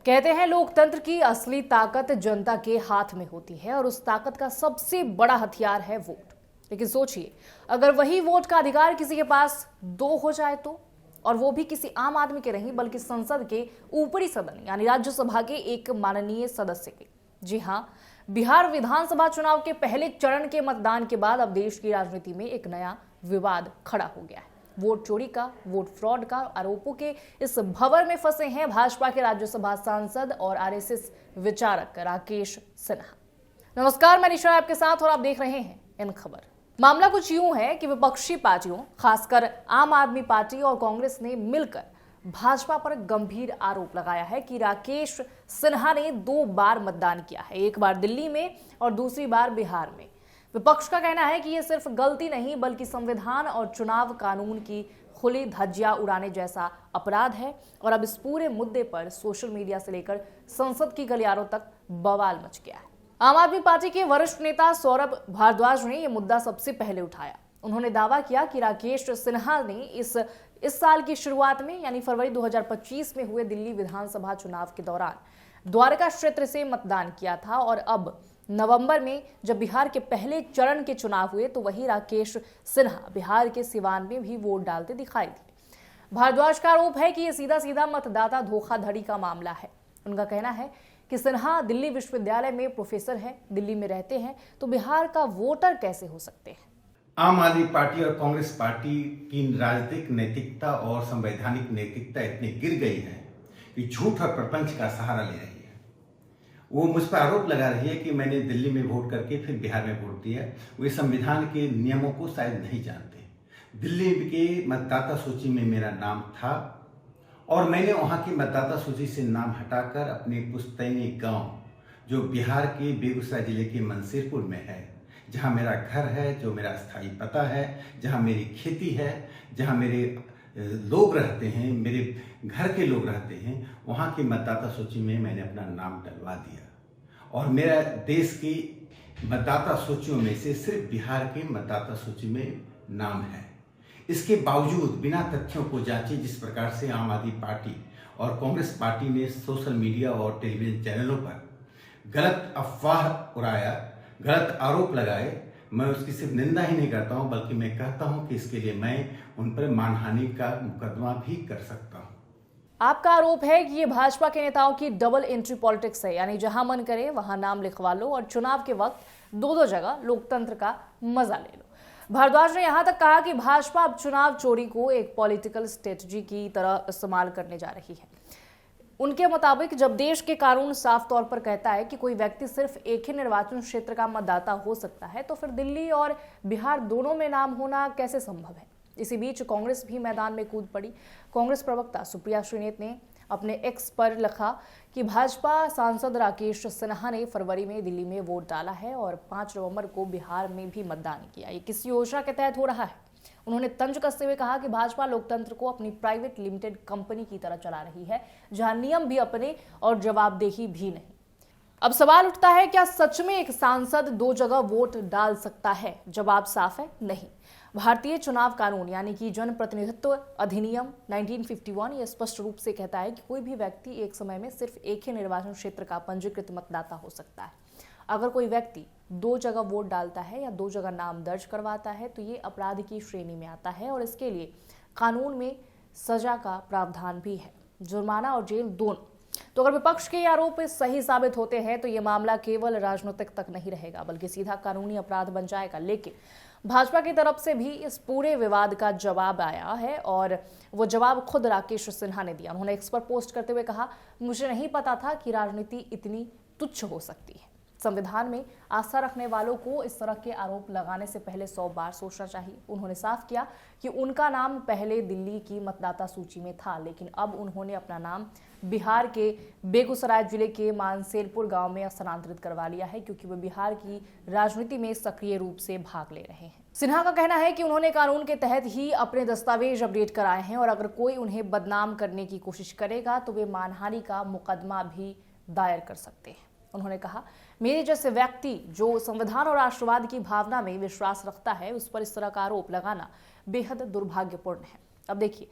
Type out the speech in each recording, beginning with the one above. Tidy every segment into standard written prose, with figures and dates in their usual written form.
कहते हैं लोकतंत्र की असली ताकत जनता के हाथ में होती है और उस ताकत का सबसे बड़ा हथियार है वोट। लेकिन सोचिए, अगर वही वोट का अधिकार किसी के पास दो हो जाए तो, और वो भी किसी आम आदमी के नहीं बल्कि संसद के ऊपरी सदन यानी राज्यसभा के एक माननीय सदस्य के। जी हाँ, बिहार विधानसभा चुनाव के पहले चरण के मतदान के बाद अब देश की राजनीति में एक नया विवाद खड़ा हो गया है। वोट चोरी का, वोट फ्रॉड का आरोपों के इस भंवर में फंसे हैं भाजपा के राज्यसभा सांसद और आरएसएस विचारक राकेश सिन्हा। नमस्कार, मैं निशा आपके साथ और आप देख रहे हैं इन खबर। मामला कुछ यूं है कि विपक्षी पार्टियों, खासकर आम आदमी पार्टी और कांग्रेस ने मिलकर भाजपा पर गंभीर आरोप लगाया है कि राकेश सिन्हा ने 2 बार मतदान किया है, एक बार दिल्ली में और दूसरी बार बिहार में। विपक्ष का कहना है कि यह सिर्फ गलती नहीं बल्कि संविधान और चुनाव कानून की खुली धज्जियां उड़ाने जैसा अपराध है और अब इस पूरे मुद्दे पर सोशल मीडिया से लेकर संसद की गलियारों तक बवाल मच गया है। आम आदमी पार्टी के वरिष्ठ नेता सौरभ भारद्वाज ने यह मुद्दा सबसे पहले उठाया। उन्होंने दावा किया कि राकेश सिन्हा ने इस साल की शुरुआत में यानी फरवरी 2025 में हुए दिल्ली विधानसभा चुनाव के दौरान द्वारका क्षेत्र से मतदान किया था और अब नवंबर में जब बिहार के पहले चरण के चुनाव हुए तो वही राकेश सिन्हा बिहार के सिवान में भी वोट डालते दिखाई दिए। भारद्वाज का आरोप है कि यह सीधा सीधा मतदाता धोखाधड़ी का मामला है। उनका कहना है कि सिन्हा दिल्ली विश्वविद्यालय में प्रोफेसर हैं, दिल्ली में रहते हैं, तो बिहार का वोटर कैसे हो सकते हैं। आम आदमी पार्टी और कांग्रेस पार्टी की राजनीतिक नैतिकता और संवैधानिक नैतिकता इतनी गिर गई है कि झूठ और प्रपंच का सहारा ले रही है। वो मुझ पर आरोप लगा रही है कि मैंने दिल्ली में वोट करके फिर बिहार में वोट दिया। वे संविधान के नियमों को शायद नहीं जानते। दिल्ली के मतदाता सूची में मेरा नाम था और मैंने वहाँ की मतदाता सूची से नाम हटाकर अपने पुश्तैनी गांव, जो बिहार के बेगूसराय जिले के मंसेरपुर में है, जहाँ मेरा घर है, जो मेरा स्थायी पता है, जहाँ मेरी खेती है, जहाँ मेरे लोग रहते हैं, मेरे घर के लोग रहते हैं, वहाँ की मतदाता सूची में मैंने अपना नाम डलवा दिया। और मेरा देश की मतदाता सूचियों में से सिर्फ बिहार के मतदाता सूची में नाम है। इसके बावजूद बिना तथ्यों को जांचे जिस प्रकार से आम आदमी पार्टी और कांग्रेस पार्टी ने सोशल मीडिया और टेलीविजन चैनलों पर गलत अफवाह उड़ाया, गलत आरोप लगाए, मैं उसकी सिर्फ निंदा ही नहीं करता हूं बल्कि मैं कहता हूं कि इसके लिए मैं उन पर मानहानि का मुकदमा भी कर सकता हूं। आपका आरोप है कि ये भाजपा के नेताओं की डबल एंट्री पॉलिटिक्स है, यानी जहां मन करे वहां नाम लिखवा लो और चुनाव के वक्त 2 जगह लोकतंत्र का मजा ले लो। भारद्वाज ने यहां तक कहा कि भाजपा अब चुनाव चोरी को एक पॉलिटिकल स्ट्रेटजी की तरह इस्तेमाल करने जा रही है। उनके मुताबिक जब देश के कानून साफ तौर पर कहता है कि कोई व्यक्ति सिर्फ एक ही निर्वाचन क्षेत्र का मतदाता हो सकता है, तो फिर दिल्ली और बिहार दोनों में नाम होना कैसे संभव है। इसी बीच कांग्रेस भी मैदान में कूद पड़ी। कांग्रेस प्रवक्ता सुप्रिया श्रीनेत ने अपने एक्स पर लिखा कि भाजपा सांसद राकेश सिन्हा ने फरवरी में दिल्ली में वोट डाला है और 5 नवंबर को बिहार में भी मतदान किया। ये किस योजना के तहत हो रहा है। उन्होंने तंज कसते हुए कहा कि भाजपा लोकतंत्र को अपनी प्राइवेट लिमिटेड कंपनी की तरह चला रही है, जहां नियम भी अपने और जवाबदेही भी नहीं। अब सवाल उठता है, क्या सच में एक सांसद 2 जगह वोट डाल सकता है? जवाब साफ है, नहीं। भारतीय चुनाव कानून यानी कि जन प्रतिनिधित्व अधिनियम 1951 ये स्पष्ट रूप से कहता है कि कोई भी व्यक्ति एक समय में सिर्फ एक ही निर्वाचन क्षेत्र का पंजीकृत मतदाता हो सकता है। अगर कोई व्यक्ति 2 जगह वोट डालता है या 2 जगह नाम दर्ज करवाता है तो ये अपराध की श्रेणी में आता है और इसके लिए कानून में सजा का प्रावधान भी है, जुर्माना और जेल दोनों। तो अगर विपक्ष के आरोप सही साबित होते हैं तो ये मामला केवल राजनीतिक तक नहीं रहेगा बल्कि सीधा कानूनी अपराध बन जाएगा। लेकिन भाजपा की तरफ से भी इस पूरे विवाद का जवाब आया है और वो जवाब खुद राकेश सिन्हा ने दिया। उन्होंने एक्स पर पोस्ट करते हुए कहा, मुझे नहीं पता था कि राजनीति इतनी तुच्छ हो सकती है। संविधान में आस्था रखने वालों को इस तरह के आरोप लगाने से पहले 100 बार सोचना चाहिए। उन्होंने साफ किया कि उनका नाम पहले दिल्ली की मतदाता सूची में था, लेकिन अब उन्होंने अपना नाम बिहार के बेगूसराय जिले के मानसेरपुर गांव में स्थानांतरित करवा लिया है, क्योंकि वे बिहार की राजनीति में सक्रिय रूप से भाग ले रहे हैं। सिन्हा का कहना है कि उन्होंने कानून के तहत ही अपने दस्तावेज अपडेट कराए हैं और अगर कोई उन्हें बदनाम करने की कोशिश करेगा तो वे मानहानि का मुकदमा भी दायर कर सकते हैं। उन्होंने कहा, मेरे जैसे व्यक्ति जो संविधान और राष्ट्रवाद की भावना में विश्वास रखता है उस पर इस तरह का आरोप लगाना बेहद दुर्भाग्यपूर्ण है। अब देखिए,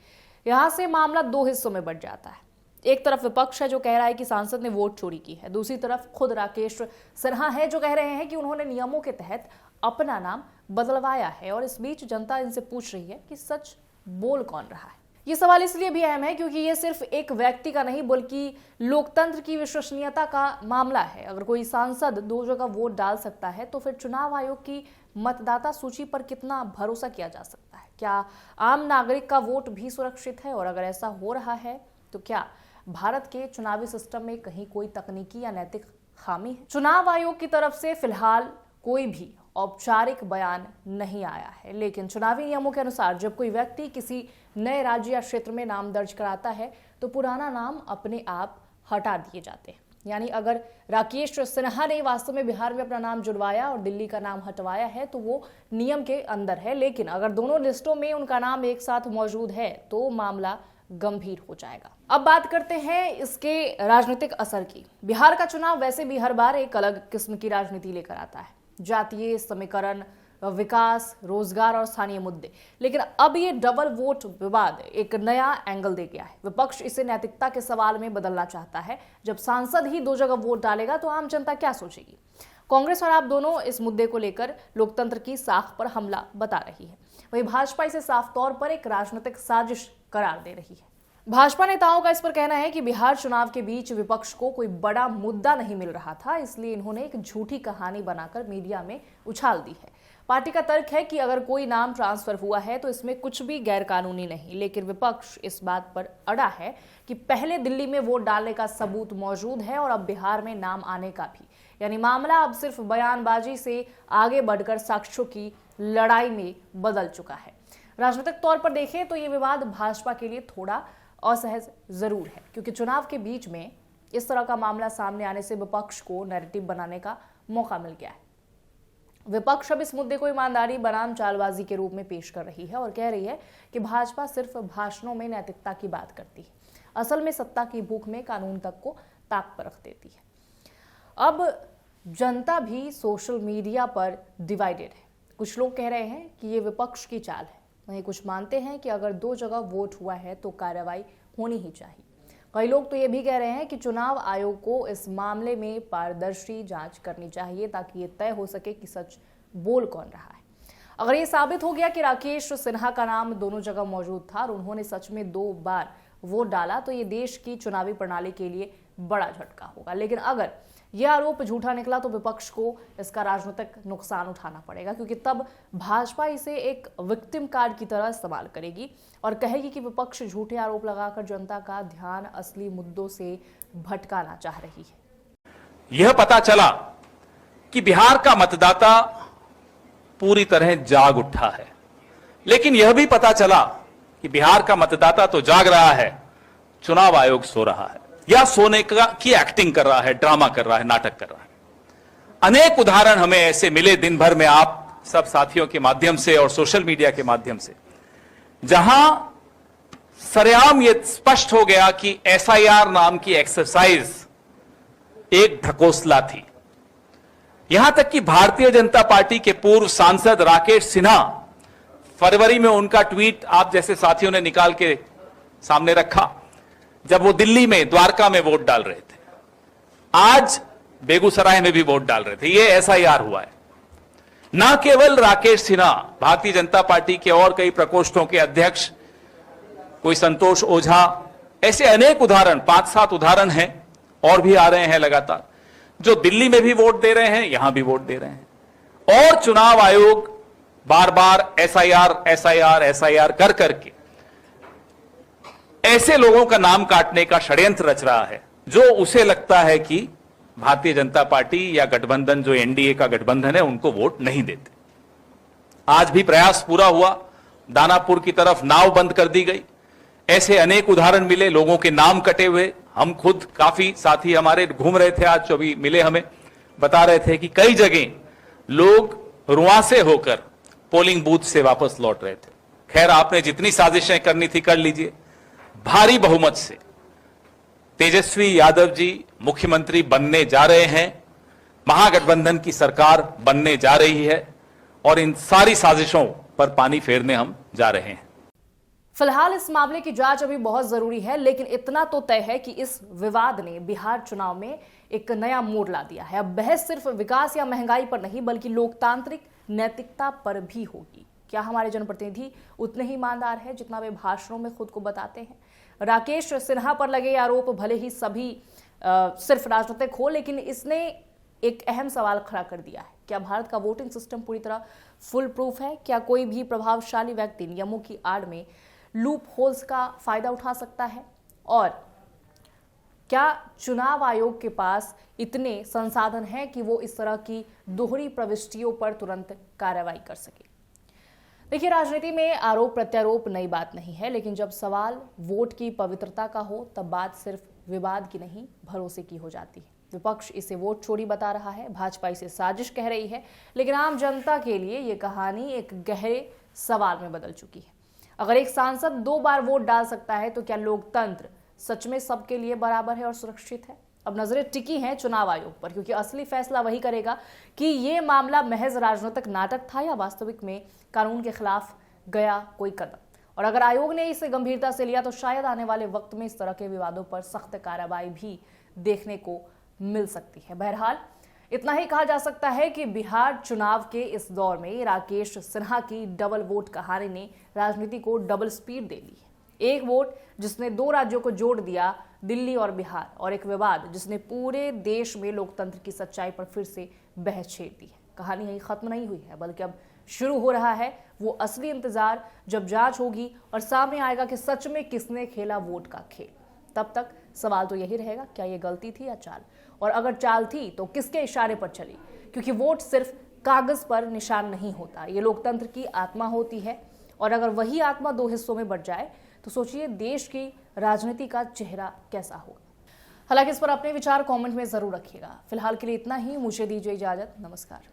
यहाँ से मामला 2 हिस्सों में बंट जाता है। एक तरफ विपक्ष है जो कह रहा है कि सांसद ने वोट चोरी की है, दूसरी तरफ खुद राकेश सिन्हा है जो कह रहे हैं कि उन्होंने नियमों के तहत अपना नाम बदलवाया है। और इस बीच जनता इनसे पूछ रही है कि सच बोल कौन रहा है। ये सवाल इसलिए भी अहम है क्योंकि ये सिर्फ एक व्यक्ति का नहीं बल्कि लोकतंत्र की विश्वसनीयता का मामला है। अगर कोई सांसद 2 जगह वोट डाल सकता है तो फिर चुनाव आयोग की मतदाता सूची पर कितना भरोसा किया जा सकता है? क्या आम नागरिक का वोट भी सुरक्षित है? और अगर ऐसा हो रहा है तो क्या भारत के चुनावी सिस्टम में कहीं कोई तकनीकी या नैतिक खामी है? चुनाव आयोग की तरफ से फिलहाल कोई भी औपचारिक बयान नहीं आया है, लेकिन चुनावी नियमों के अनुसार जब कोई व्यक्ति किसी नए राज्य या क्षेत्र में नाम दर्ज कराता है तो पुराना नाम अपने आप हटा दिए जाते हैं। यानी अगर राकेश सिन्हा ने वास्तव में बिहार में अपना नाम जुड़वाया और दिल्ली का नाम हटवाया है तो वो नियम के अंदर है, लेकिन अगर दोनों लिस्टों में उनका नाम एक साथ मौजूद है तो मामला गंभीर हो जाएगा। अब बात करते हैं इसके राजनीतिक असर की। बिहार का चुनाव वैसे भी हर बार एक अलग किस्म की राजनीति लेकर आता है, जातीय समीकरण, विकास, रोजगार और स्थानीय मुद्दे। लेकिन अब ये डबल वोट विवाद एक नया एंगल दे गया है। विपक्ष इसे नैतिकता के सवाल में बदलना चाहता है। जब सांसद ही 2 जगह वोट डालेगा तो आम जनता क्या सोचेगी? कांग्रेस और आप दोनों इस मुद्दे को लेकर लोकतंत्र की साख पर हमला बता रही है, वहीं भाजपा इसे साफ तौर पर एक राजनीतिक साजिश करार दे रही है। भाजपा नेताओं का इस पर कहना है कि बिहार चुनाव के बीच विपक्ष को कोई बड़ा मुद्दा नहीं मिल रहा था, इसलिए इन्होंने एक झूठी कहानी बनाकर मीडिया में उछाल दी है। पार्टी का तर्क है कि अगर कोई नाम ट्रांसफर हुआ है तो इसमें कुछ भी गैरकानूनी नहीं, लेकिन विपक्ष इस बात पर अड़ा है कि पहले दिल्ली में वोट डालने का सबूत मौजूद है और अब बिहार में नाम आने का भी। यानी मामला अब सिर्फ बयानबाजी से आगे बढ़कर साक्ष्यों की लड़ाई में बदल चुका है। राजनीतिक तौर पर देखें तो ये विवाद भाजपा के लिए थोड़ा असहज जरूर है, क्योंकि चुनाव के बीच में इस तरह का मामला सामने आने से विपक्ष को नैरेटिव बनाने का मौका मिल गया है। विपक्ष अब इस मुद्दे को ईमानदारी बनाम चालबाजी के रूप में पेश कर रही है और कह रही है कि भाजपा सिर्फ भाषणों में नैतिकता की बात करती है, असल में सत्ता की भूख में कानून तक को ताक पर रख देती है। अब जनता भी सोशल मीडिया पर डिवाइडेड है। कुछ लोग कह रहे हैं कि ये विपक्ष की चाल है, वहीं कुछ मानते हैं कि अगर 2 जगह वोट हुआ है तो कार्रवाई होनी ही चाहिए। कई लोग तो ये भी कह रहे हैं कि चुनाव आयोग को इस मामले में पारदर्शी जांच करनी चाहिए ताकि ये तय हो सके कि सच बोल कौन रहा है। अगर ये साबित हो गया कि राकेश सिन्हा का नाम दोनों जगह मौजूद था और उन्होंने सच में 2 बार वोट डाला तो ये देश की चुनावी प्रणाली के लिए बड़ा झटका होगा। लेकिन अगर यह आरोप झूठा निकला तो विपक्ष को इसका राजनीतिक नुकसान उठाना पड़ेगा, क्योंकि तब भाजपा इसे एक विक्टिम कार्ड की तरह इस्तेमाल करेगी और कहेगी कि विपक्ष झूठे आरोप लगाकर जनता का ध्यान असली मुद्दों से भटकाना चाह रही है। यह पता चला कि बिहार का मतदाता पूरी तरह जाग उठा है, लेकिन यह भी पता चला कि बिहार का मतदाता तो जाग रहा है, चुनाव आयोग सो रहा है या सोने की एक्टिंग कर रहा है, ड्रामा कर रहा है, नाटक कर रहा है। अनेक उदाहरण हमें ऐसे मिले दिन भर में आप सब साथियों के माध्यम से और सोशल मीडिया के माध्यम से, जहां सरेआम यह स्पष्ट हो गया कि एसआईआर नाम की एक्सरसाइज एक ढकोसला थी। यहां तक कि भारतीय जनता पार्टी के पूर्व सांसद राकेश सिन्हा, फरवरी में उनका ट्वीट आप जैसे साथियों ने निकाल के सामने रखा, जब वो दिल्ली में द्वारका में वोट डाल रहे थे, आज बेगूसराय में भी वोट डाल रहे थे। ये एसआईआर हुआ है। न केवल राकेश सिन्हा, भारतीय जनता पार्टी के और कई प्रकोष्ठों के अध्यक्ष, कोई संतोष ओझा, ऐसे अनेक उदाहरण, 5-7 उदाहरण हैं और भी आ रहे हैं लगातार, जो दिल्ली में भी वोट दे रहे हैं, यहां भी वोट दे रहे हैं। और चुनाव आयोग बार बार एसआईआर कर करके ऐसे लोगों का नाम काटने का षड्यंत्र रच रहा है जो उसे लगता है कि भारतीय जनता पार्टी या गठबंधन, जो एनडीए का गठबंधन है, उनको वोट नहीं देते। आज भी प्रयास पूरा हुआ, दानापुर की तरफ नाव बंद कर दी गई। ऐसे अनेक उदाहरण मिले, लोगों के नाम कटे हुए। हम खुद काफी साथी हमारे घूम रहे थे, आज जो भी मिले हमें बता रहे थे कि कई जगह लोग रुआंसे होकर पोलिंग बूथ से वापस लौट रहे थे। खैर, आपने जितनी साजिशें करनी थी कर लीजिए। भारी बहुमत से तेजस्वी यादव जी मुख्यमंत्री बनने जा रहे हैं, महागठबंधन की सरकार बनने जा रही है और इन सारी साजिशों पर पानी फेरने हम जा रहे हैं। फिलहाल इस मामले की जांच अभी बहुत जरूरी है, लेकिन इतना तो तय है कि इस विवाद ने बिहार चुनाव में एक नया मोड़ ला दिया है। अब बहस सिर्फ विकास या महंगाई पर नहीं, बल्कि लोकतांत्रिक नैतिकता पर भी होगी। क्या हमारे जनप्रतिनिधि उतने ही ईमानदार हैं जितना वे भाषणों में खुद को बताते हैं? राकेश सिन्हा पर लगे आरोप भले ही सभी सिर्फ राजनीतिक हो, लेकिन इसने एक अहम सवाल खड़ा कर दिया है। क्या भारत का वोटिंग सिस्टम पूरी तरह फुल प्रूफ है? क्या कोई भी प्रभावशाली व्यक्ति नियमों की आड़ में लूप होल्स का फायदा उठा सकता है? और क्या चुनाव आयोग के पास इतने संसाधन हैं कि वो इस तरह की दोहरी प्रविष्टियों पर तुरंत कार्रवाई कर सके? देखिए, राजनीति में आरोप प्रत्यारोप नई बात नहीं है, लेकिन जब सवाल वोट की पवित्रता का हो तब बात सिर्फ विवाद की नहीं, भरोसे की हो जाती है। विपक्ष इसे वोट चोरी बता रहा है, भाजपा इसे साजिश कह रही है, लेकिन आम जनता के लिए ये कहानी एक गहरे सवाल में बदल चुकी है। अगर एक सांसद 2 बार वोट डाल सकता है तो क्या लोकतंत्र सच में सबके लिए बराबर है और सुरक्षित है? अब नजरें टिकी हैं चुनाव आयोग पर, क्योंकि असली फैसला वही करेगा कि ये मामला महज राजनीतिक नाटक था या वास्तविक में कानून के खिलाफ गया कोई कदम। और अगर आयोग ने इसे गंभीरता से लिया तो शायद आने वाले वक्त में इस तरह के विवादों पर सख्त कार्रवाई भी देखने को मिल सकती है। बहरहाल इतना ही कहा जा सकता है कि बिहार चुनाव के इस दौर में राकेश सिन्हा की डबल वोट कहानी ने राजनीति को डबल स्पीड दे दी है। एक वोट जिसने 2 राज्यों को जोड़ दिया, दिल्ली और बिहार, और एक विवाद जिसने पूरे देश में लोकतंत्र की सच्चाई पर फिर से बहस छेड़ दी है। कहानी यही खत्म नहीं हुई है, बल्कि अब शुरू हो रहा है वो असली इंतजार, जब जांच होगी और सामने आएगा कि सच में किसने खेला वोट का खेल। तब तक सवाल तो यही रहेगा, क्या ये गलती थी या चाल? और अगर चाल थी तो किसके इशारे पर चली? क्योंकि वोट सिर्फ कागज पर निशान नहीं होता, ये लोकतंत्र की आत्मा होती है। और अगर वही आत्मा 2 हिस्सों में बंट जाए तो सोचिए देश की राजनीति का चेहरा कैसा होगा। हालांकि इस पर अपने विचार कमेंट में जरूर रखिएगा। फिलहाल के लिए इतना ही, मुझे दीजिए इजाजत। नमस्कार।